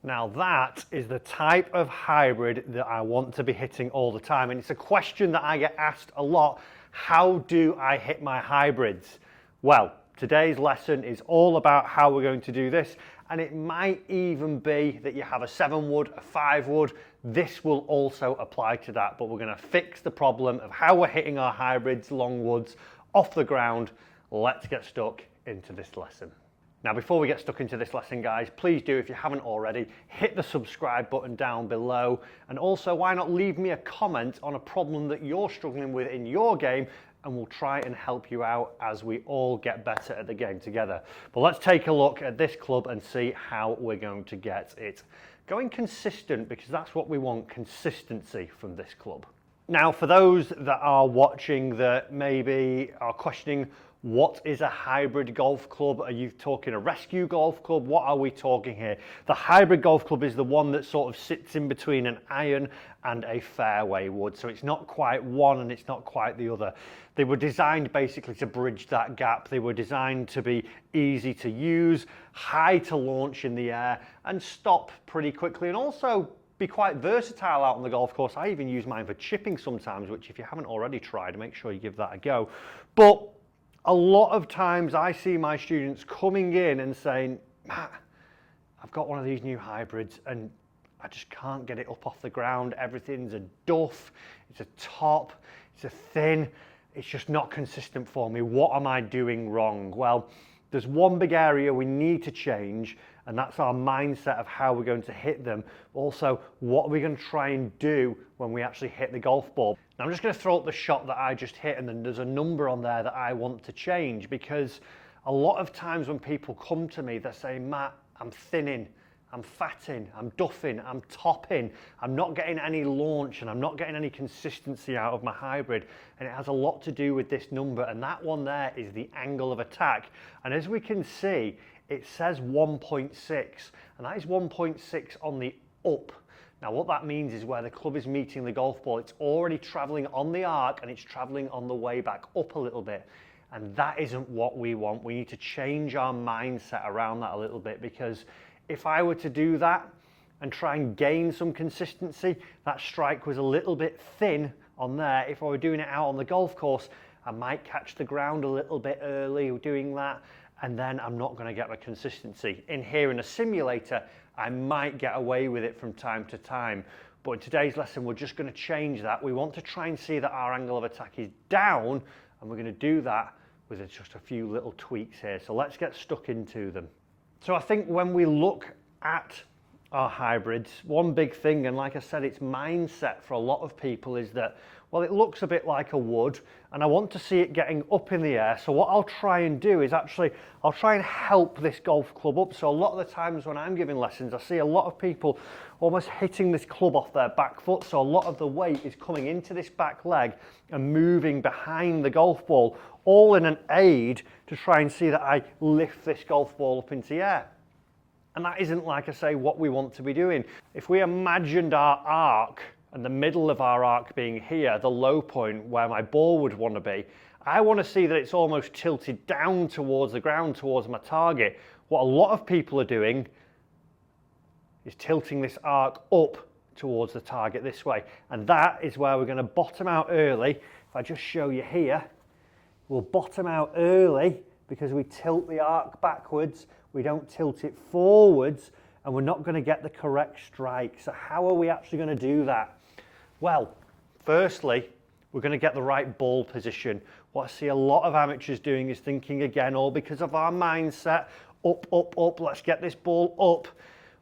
Now that is the type of hybrid that I want to be hitting all the time, and it's a question that I get asked a lot. How do I hit my hybrids? Well, today's lesson is all about how we're going to do this, and it might even be that you have a 7 wood, a 5 wood. This will also apply to that, but we're going to fix the problem of how we're hitting our hybrids, long woods, off the ground. Let's get stuck into this lesson. Now, before we get stuck into this lesson, guys, please do, if you haven't already, hit the subscribe button down below. And also, why not leave me a comment on a problem that you're struggling with in your game, and we'll try and help you out as we all get better at the game together. But let's take a look at this club and see how we're going to get it going consistent, because that's what we want, consistency from this club. Now, for those that are watching that maybe are questioning, what is a hybrid golf club? Are you talking a rescue golf club? What are we talking here? The hybrid golf club is the one that sort of sits in between an iron and a fairway wood. So it's not quite one and it's not quite the other. They were designed basically to bridge that gap. They were designed to be easy to use, high to launch in the air and stop pretty quickly, and also be quite versatile out on the golf course. I even use mine for chipping sometimes, which if you haven't already tried, make sure you give that a go. But a lot of times I see my students coming in and saying, Matt, I've got one of these new hybrids and I just can't get it up off the ground. Everything's a duff, it's a top, it's a thin, it's just not consistent for me. What am I doing wrong? Well, there's one big area we need to change, and that's our mindset of how we're going to hit them. Also, what are we going to try and do when we actually hit the golf ball? Now, I'm just going to throw up the shot that I just hit, and then there's a number on there that I want to change, because a lot of times when people come to me, they're saying, Matt, I'm thinning, I'm fatting, I'm duffing, I'm topping, I'm not getting any launch and I'm not getting any consistency out of my hybrid. And it has a lot to do with this number, and that one there is the angle of attack. And as we can see, it says 1.6, and that is 1.6 on the up. Now what that means is where the club is meeting the golf ball, it's already traveling on the arc and it's traveling on the way back up a little bit. And that isn't what we want. We need to change our mindset around that a little bit, because if I were to do that and try and gain some consistency, that strike was a little bit thin on there. If I were doing it out on the golf course, I might catch the ground a little bit early doing that, and then I'm not going to get my consistency. In here in a simulator, I might get away with it from time to time. But in today's lesson, we're just going to change that. We want to try and see that our angle of attack is down, and we're going to do that with just a few little tweaks here. So let's get stuck into them. So I think when we look at our hybrids, one big thing, and like I said, it's mindset for a lot of people, is that, well, it looks a bit like a wood and I want to see it getting up in the air. So what I'll try and do is I'll try and help this golf club up. So a lot of the times when I'm giving lessons, I see a lot of people almost hitting this club off their back foot. So a lot of the weight is coming into this back leg and moving behind the golf ball, all in an aid to try and see that I lift this golf ball up into the air. And that isn't, like I say, what we want to be doing. If we imagined our arc and the middle of our arc being here, the low point where my ball would want to be, I want to see that it's almost tilted down towards the ground, towards my target. What a lot of people are doing is tilting this arc up towards the target this way. And that is where we're going to bottom out early. If I just show you here, we'll bottom out early because we tilt the arc backwards, we don't tilt it forwards, and we're not going to get the correct strike. So how are we actually going to do that? Well, firstly, we're going to get the right ball position. What I see a lot of amateurs doing is thinking, again, all because of our mindset, up, up, up, let's get this ball up.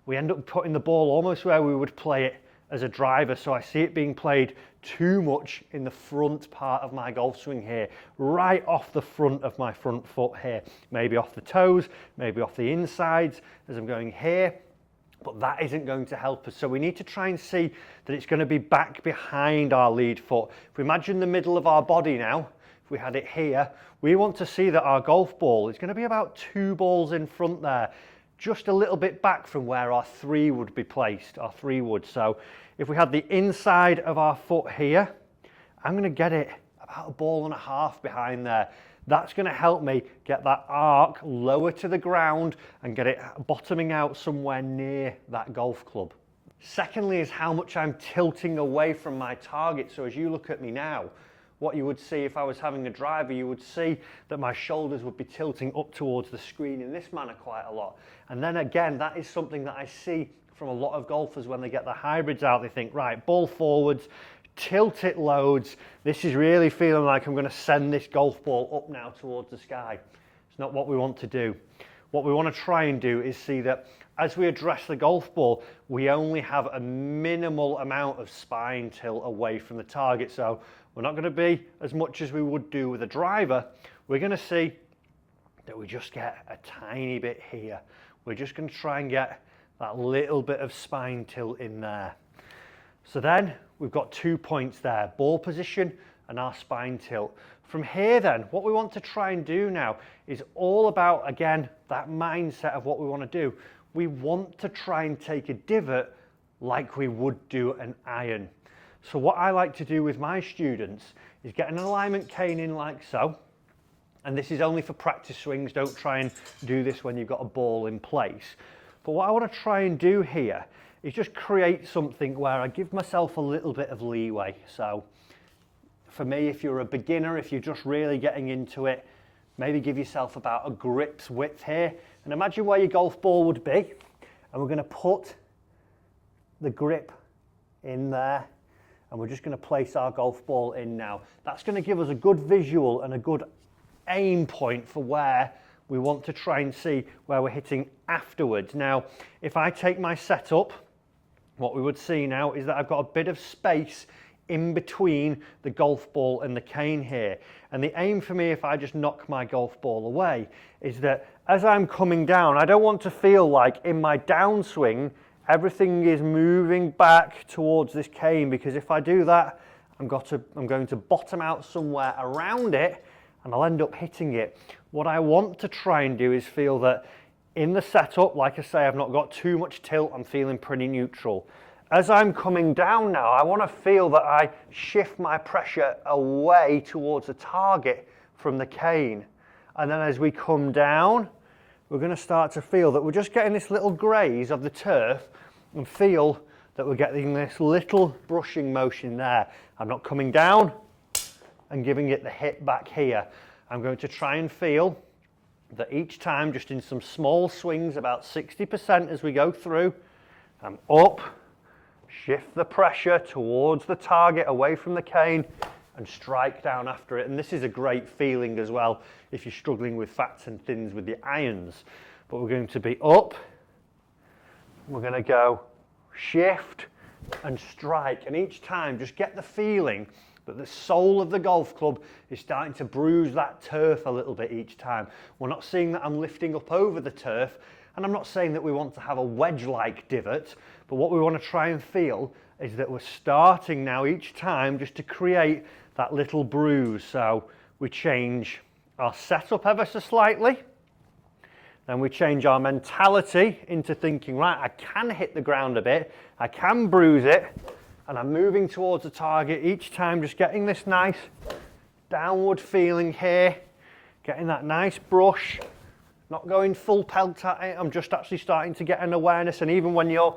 We end up putting the ball almost where we would play it as a driver. So I see it being played too much in the front part of my golf swing here, right off the front of my front foot here, maybe off the toes, maybe off the insides as I'm going here. But that isn't going to help us. So we need to try and see that it's going to be back behind our lead foot. If we imagine the middle of our body now, if we had it here, we want to see that our golf ball is going to be about 2 balls in front there, just a little bit back from where our 3 would be placed, our 3 wood. So if we had the inside of our foot here, I'm going to get it about 1.5 balls behind there. That's going to help me get that arc lower to the ground and get it bottoming out somewhere near that golf club. Secondly is how much I'm tilting away from my target. So as you look at me now, what you would see if I was having a driver, you would see that my shoulders would be tilting up towards the screen in this manner quite a lot. And then again, that is something that I see from a lot of golfers when they get the hybrids out. They think, right, ball forwards, tilt it loads. This is really feeling like I'm going to send this golf ball up now towards the sky. It's not what we want to do. What we want to try and do is see that as we address the golf ball, we only have a minimal amount of spine tilt away from the target. So we're not going to be as much as we would do with a driver. We're going to see that we just get a tiny bit here. We're just going to try and get that little bit of spine tilt in there. So then we've got 2 points there, ball position and our spine tilt. From here then, what we want to try and do now is all about, again, that mindset of what we want to do. We want to try and take a divot like we would do an iron. So what I like to do with my students is get an alignment cane in like so. And this is only for practice swings. Don't try and do this when you've got a ball in place. But what I want to try and do here is just create something where I give myself a little bit of leeway. So for me, if you're a beginner, if you're just really getting into it, maybe give yourself about a grip's width here. And imagine where your golf ball would be. And we're going to put the grip in there. And we're just going to place our golf ball in now. That's going to give us a good visual and a good aim point for where we want to try and see where we're hitting afterwards. Now, if I take my setup, what we would see now is that I've got a bit of space in between the golf ball and the cane here. And the aim for me, if I just knock my golf ball away, is that as I'm coming down, I don't want to feel like in my downswing, everything is moving back towards this cane, because if I do that, I'm going to bottom out somewhere around it and I'll end up hitting it. What I want to try and do is feel that in the setup, like I say, I've not got too much tilt, I'm feeling pretty neutral. As I'm coming down now, I want to feel that I shift my pressure away towards the target from the cane. And then as we come down, we're going to start to feel that we're just getting this little graze of the turf and feel that we're getting this little brushing motion there. I'm not coming down and giving it the hit back here. I'm going to try and feel that each time, just in some small swings, about 60% as we go through, I'm up, shift the pressure towards the target away from the cane and strike down after it. And this is a great feeling as well if you're struggling with fats and thins with the irons. But we're going to be up, we're going to go shift and strike, and each time just get the feeling that the sole of the golf club is starting to bruise that turf a little bit each time. We're not seeing that I'm lifting up over the turf, and I'm not saying that we want to have a wedge-like divot, but what we want to try and feel is that we're starting now each time just to create that little bruise. So we change our setup ever so slightly, then we change our mentality into thinking, right, I can hit the ground a bit, I can bruise it, and I'm moving towards the target each time, just getting this nice downward feeling here, getting that nice brush, not going full pelt at it. I'm just actually starting to get an awareness. And even when you're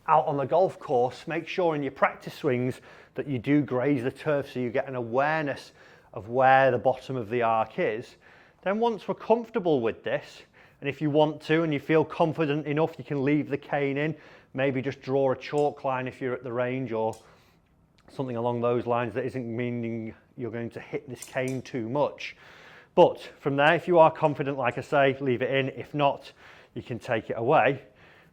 out on the golf course, make sure in your practice swings that you do graze the turf so you get an awareness of where the bottom of the arc is. Then once we're comfortable with this, and if you want to and you feel confident enough, you can leave the cane in. Maybe just draw a chalk line if you're at the range or something along those lines that isn't meaning you're going to hit this cane too much. But from there, if you are confident, like I say, leave it in. If not, you can take it away.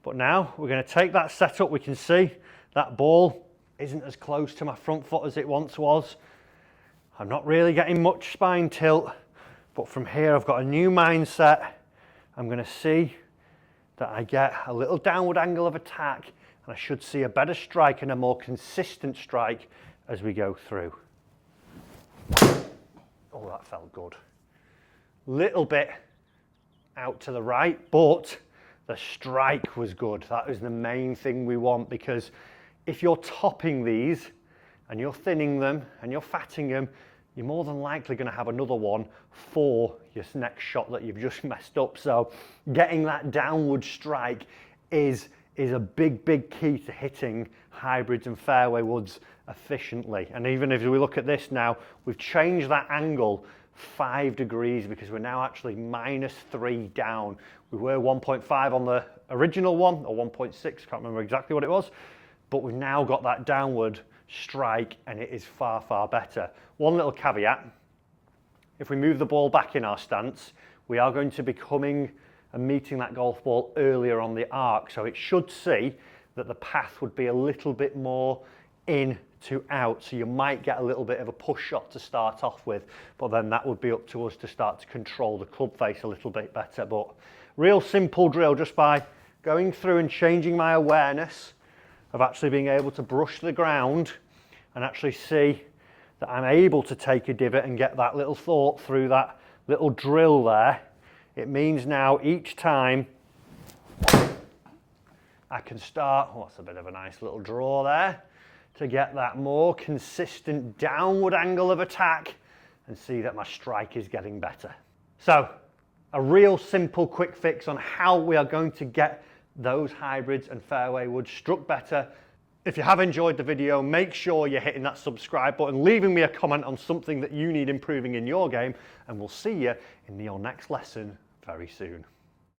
But now we're going to take that setup. We can see that ball isn't as close to my front foot as it once was. I'm not really getting much spine tilt, but from here I've got a new mindset. I'm going to see that I get a little downward angle of attack, and I should see a better strike and a more consistent strike as we go through. Oh, that felt good. Little bit out to the right, but the strike was good. That is the main thing we want, because if you're topping these and you're thinning them and you're fatting them, you're more than likely going to have another one for your next shot that you've just messed up. So getting that downward strike is a big key to hitting hybrids and fairway woods efficiently. And even if we look at this now, we've changed that angle 5 degrees because we're now actually -3 down. We were 1.5 on the original one, or 1.6, can't remember exactly what it was, but we've now got that downward strike and it is far better. One little caveat: if we move the ball back in our stance, we are going to be coming and meeting that golf ball earlier on the arc, so it should see that the path would be a little bit more in to out, so you might get a little bit of a push shot to start off with, but then that would be up to us to start to control the club face a little bit better. But real simple drill, just by going through and changing my awareness of actually being able to brush the ground and actually see that I'm able to take a divot and get that little thought through that little drill there. It means now each time I can start, oh, that's a bit of a nice little draw there, to get that more consistent downward angle of attack and see that my strike is getting better. So a real simple quick fix on how we are going to get those hybrids and fairway woods struck better. If you have enjoyed the video, make sure you're hitting that subscribe button, leaving me a comment on something that you need improving in your game, and we'll see you in your next lesson very soon.